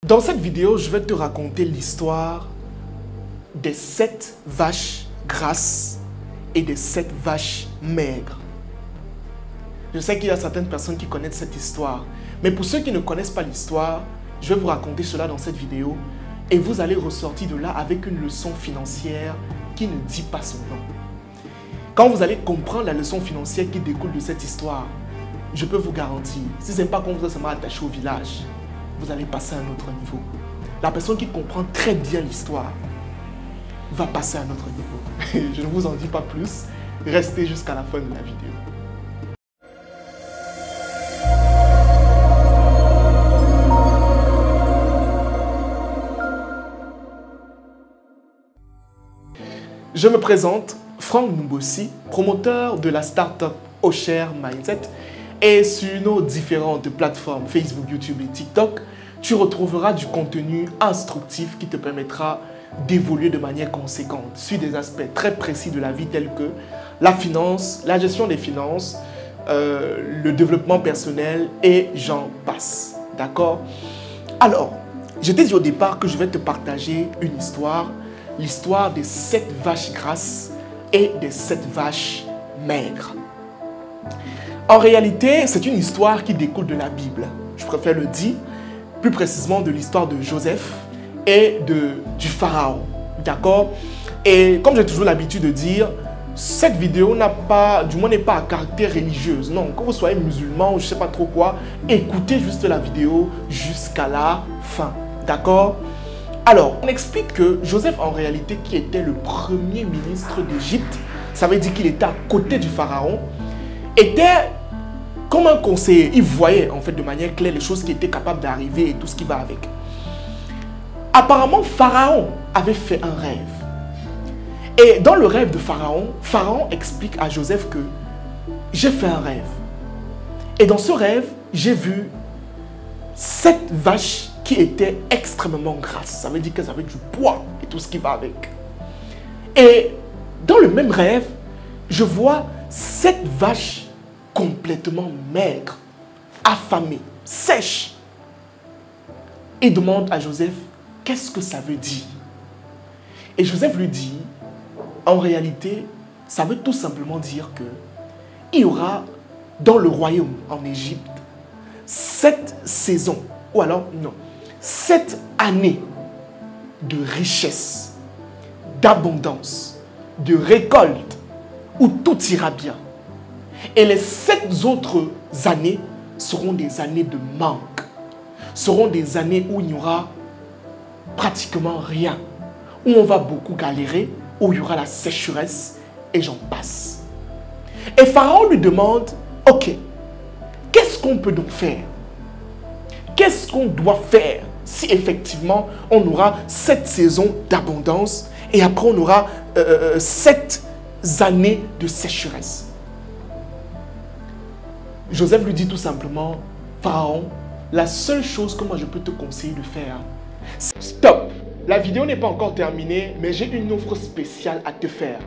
Dans cette vidéo, je vais te raconter l'histoire des 7 vaches grasses et des 7 vaches maigres. Je sais qu'il y a certaines personnes qui connaissent cette histoire, mais pour ceux qui ne connaissent pas l'histoire, je vais vous raconter cela dans cette vidéo et vous allez ressortir de là avec une leçon financière qui ne dit pas son nom. Quand vous allez comprendre la leçon financière qui découle de cette histoire, je peux vous garantir, si ce n'est pas qu'on vous a seulement attaché au village, vous allez passer à un autre niveau. La personne qui comprend très bien l'histoire va passer à un autre niveau. Je ne vous en dis pas plus. Restez jusqu'à la fin de la vidéo. Je me présente, Franck Moumbosi, promoteur de la start-up Oshare Mindset. Et sur nos différentes plateformes Facebook, YouTube et TikTok, tu retrouveras du contenu instructif qui te permettra d'évoluer de manière conséquente sur des aspects très précis de la vie tels que la finance, la gestion des finances, le développement personnel et j'en passe. D'accord? Alors, je t'ai dit au départ que je vais te partager une histoire, l'histoire des 7 vaches grasses et des 7 vaches maigres. En réalité, c'est une histoire qui découle de la Bible. Je préfère le dire, plus précisément de l'histoire de Joseph et du Pharaon. D'accord? Et comme j'ai toujours l'habitude de dire, cette vidéo n'a pas, du moins n'est pas à caractère religieuse. Non, que vous soyez musulman ou je ne sais pas trop quoi, écoutez juste la vidéo jusqu'à la fin. D'accord? Alors, on explique que Joseph, en réalité, qui était le premier ministre d'Égypte, ça veut dire qu'il était à côté du Pharaon, était comme un conseiller. Il voyait en fait de manière claire les choses qui étaient capables d'arriver et tout ce qui va avec. Apparemment, Pharaon avait fait un rêve. Et dans le rêve de Pharaon, Pharaon explique à Joseph que j'ai fait un rêve. Et dans ce rêve, j'ai vu 7 vaches qui étaient extrêmement grasses. Ça veut dire qu'elles avaient du poids et tout ce qui va avec. Et dans le même rêve, je vois 7 vaches complètement maigres, affamées, sèches. Il demande à Joseph, qu'est-ce que ça veut dire? Et Joseph lui dit, en réalité, ça veut tout simplement dire que il y aura dans le royaume en Égypte 7 saisons, ou alors non, 7 années de richesse, d'abondance, de récolte, où tout ira bien. Et les 7 autres années seront des années de manque, seront des années où il n'y aura pratiquement rien, où on va beaucoup galérer, où il y aura la sécheresse et j'en passe. Et Pharaon lui demande, ok, qu'est-ce qu'on peut donc faire? Qu'est-ce qu'on doit faire si effectivement on aura 7 saisons d'abondance et après on aura 7 années de sécheresse? Joseph lui dit tout simplement, Pharaon, la seule chose que moi je peux te conseiller de faire, stop! La vidéo n'est pas encore terminée, mais j'ai une offre spéciale à te faire.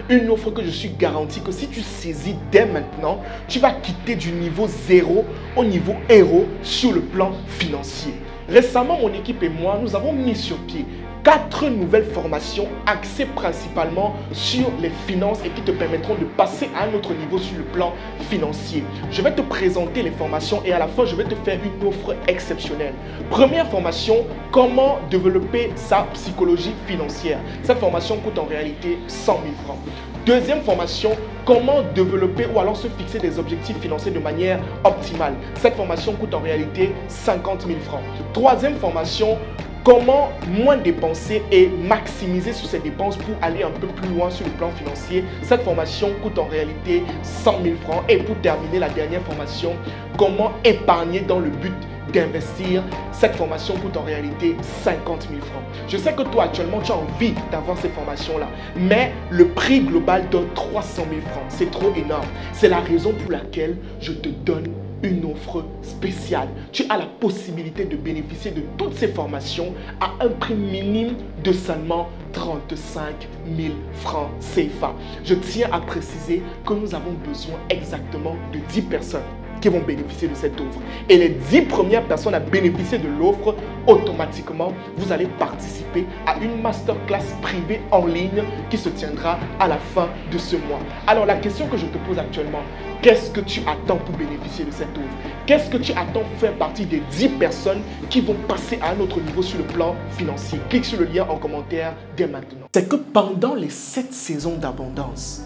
Une offre que je suis garanti que si tu saisis dès maintenant, tu vas quitter du niveau 0 au niveau héros sur le plan financier. Récemment, mon équipe et moi, nous avons mis sur pied 4 nouvelles formations axées principalement sur les finances et qui te permettront de passer à un autre niveau sur le plan financier. Je vais te présenter les formations et à la fin, je vais te faire une offre exceptionnelle. Première formation, comment développer sa psychologie financière. Cette formation coûte en réalité 100 000 francs. Deuxième formation, comment développer ou alors se fixer des objectifs financiers de manière optimale. Cette formation coûte en réalité 50 000 francs. Troisième formation, comment moins dépenser et maximiser sur ses dépenses pour aller un peu plus loin sur le plan financier. Cette formation coûte en réalité 100 000 francs. Et pour terminer, la dernière formation, comment épargner dans le but d'investir. Cette formation coûte en réalité 50 000 francs. Je sais que toi actuellement tu as envie d'avoir ces formations-là, mais le prix global donne 300 000 francs. C'est trop énorme. C'est la raison pour laquelle je te donne une offre spéciale. Tu as la possibilité de bénéficier de toutes ces formations à un prix minime de seulement 35 000 francs CFA. Je tiens à préciser que nous avons besoin exactement de 10 personnes qui vont bénéficier de cette offre. Et les 10 premières personnes à bénéficier de l'offre, automatiquement, vous allez participer à une masterclass privée en ligne qui se tiendra à la fin de ce mois. Alors, la question que je te pose actuellement, qu'est-ce que tu attends pour bénéficier de cette offre? Qu'est-ce que tu attends pour faire partie des 10 personnes qui vont passer à un autre niveau sur le plan financier? Clique sur le lien en commentaire dès maintenant. C'est que pendant les 7 saisons d'abondance,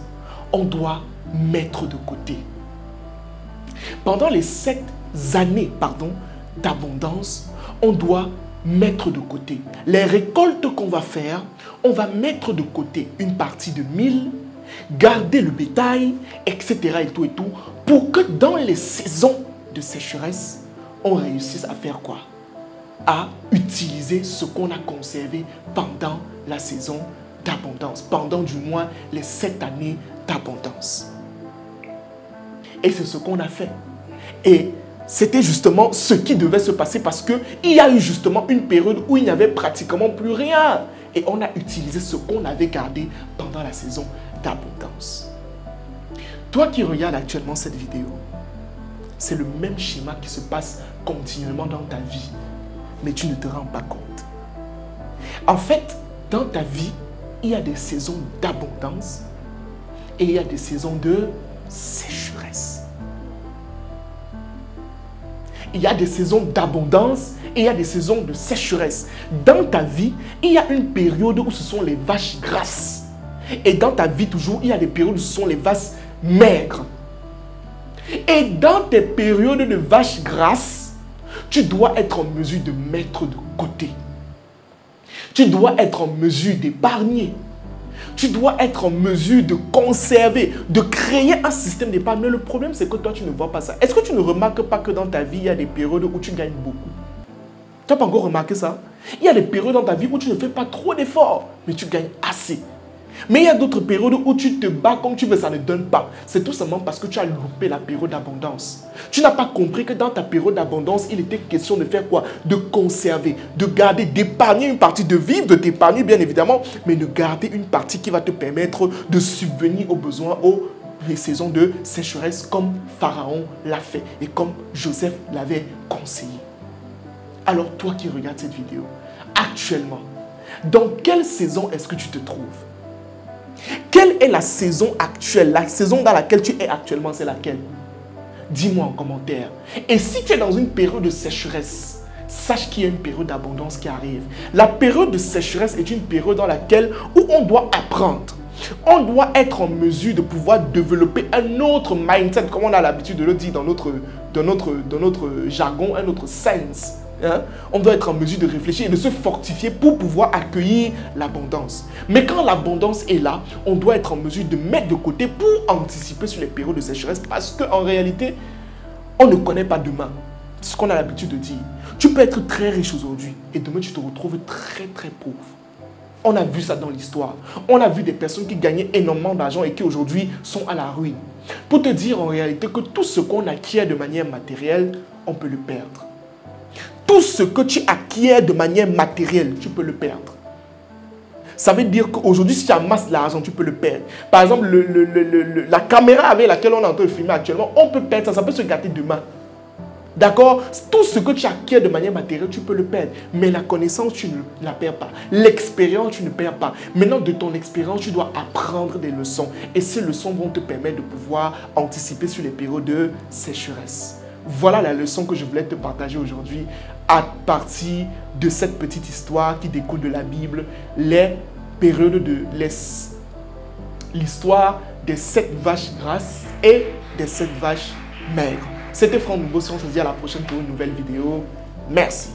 on doit mettre de côté. Pendant les 7 années d'abondance, on doit mettre de côté. Les récoltes qu'on va faire, on va mettre de côté une partie de 1000, garder le bétail, etc. et tout, pour que dans les saisons de sécheresse, on réussisse à faire quoi? À utiliser ce qu'on a conservé pendant la saison d'abondance, pendant du moins les 7 années d'abondance. Et c'est ce qu'on a fait. Et c'était justement ce qui devait se passer parce qu'il y a eu justement une période où il n'y avait pratiquement plus rien. Et on a utilisé ce qu'on avait gardé pendant la saison d'abondance. Toi qui regardes actuellement cette vidéo, c'est le même schéma qui se passe continuellement dans ta vie, mais tu ne te rends pas compte. En fait, dans ta vie, il y a des saisons d'abondance et il y a des saisons de sécheresse. Il y a des saisons d'abondance et il y a des saisons de sécheresse. Dans ta vie, il y a une période où ce sont les vaches grasses. Et dans ta vie, toujours, il y a des périodes où ce sont les vaches maigres. Et dans tes périodes de vaches grasses, tu dois être en mesure de mettre de côté. Tu dois être en mesure d'épargner. Tu dois être en mesure de conserver, de créer un système d'épargne. Mais le problème, c'est que toi, tu ne vois pas ça. Est-ce que tu ne remarques pas que dans ta vie, il y a des périodes où tu gagnes beaucoup? Tu n'as pas encore remarqué ça? Il y a des périodes dans ta vie où tu ne fais pas trop d'efforts, mais tu gagnes assez. Mais il y a d'autres périodes où tu te bats comme tu veux, ça ne donne pas. C'est tout simplement parce que tu as loupé la période d'abondance. Tu n'as pas compris que dans ta période d'abondance, il était question de faire quoi? De conserver, de garder, d'épargner une partie, de vivre, de t'épargner bien évidemment, mais de garder une partie qui va te permettre de subvenir aux besoins, aux saisons de sécheresse comme Pharaon l'a fait et comme Joseph l'avait conseillé. Alors toi qui regardes cette vidéo, actuellement, dans quelle saison est-ce que tu te trouves? Quelle est la saison actuelle? La saison dans laquelle tu es actuellement, c'est laquelle? Dis-moi en commentaire. Et si tu es dans une période de sécheresse, sache qu'il y a une période d'abondance qui arrive. La période de sécheresse est une période dans laquelle où on doit apprendre. On doit être en mesure de pouvoir développer un autre mindset, comme on a l'habitude de le dire dans notre jargon, un autre sens. Hein? On doit être en mesure de réfléchir et de se fortifier pour pouvoir accueillir l'abondance. Mais quand l'abondance est là, on doit être en mesure de mettre de côté pour anticiper sur les périodes de sécheresse parce qu'en réalité, on ne connaît pas demain. C'est ce qu'on a l'habitude de dire. Tu peux être très riche aujourd'hui et demain tu te retrouves très très pauvre. On a vu ça dans l'histoire. On a vu des personnes qui gagnaient énormément d'argent et qui aujourd'hui sont à la ruine. Pour te dire en réalité que tout ce qu'on acquiert de manière matérielle, on peut le perdre. Tout ce que tu acquiers de manière matérielle, tu peux le perdre. Ça veut dire qu'aujourd'hui, si tu amasses l'argent, tu peux le perdre. Par exemple, la caméra avec laquelle on est en train de filmer actuellement, on peut perdre ça, ça peut se gâter demain. D'accord? Tout ce que tu acquiers de manière matérielle, tu peux le perdre. Mais la connaissance, tu ne la perds pas. L'expérience, tu ne perds pas. Maintenant, de ton expérience, tu dois apprendre des leçons. Et ces leçons vont te permettre de pouvoir anticiper sur les périodes de sécheresse. Voilà la leçon que je voulais te partager aujourd'hui à partir de cette petite histoire qui découle de la Bible, les périodes de l'histoire des 7 vaches grasses et des 7 vaches maigres. C'était Franck Mbossi, on se dit à la prochaine pour une nouvelle vidéo. Merci.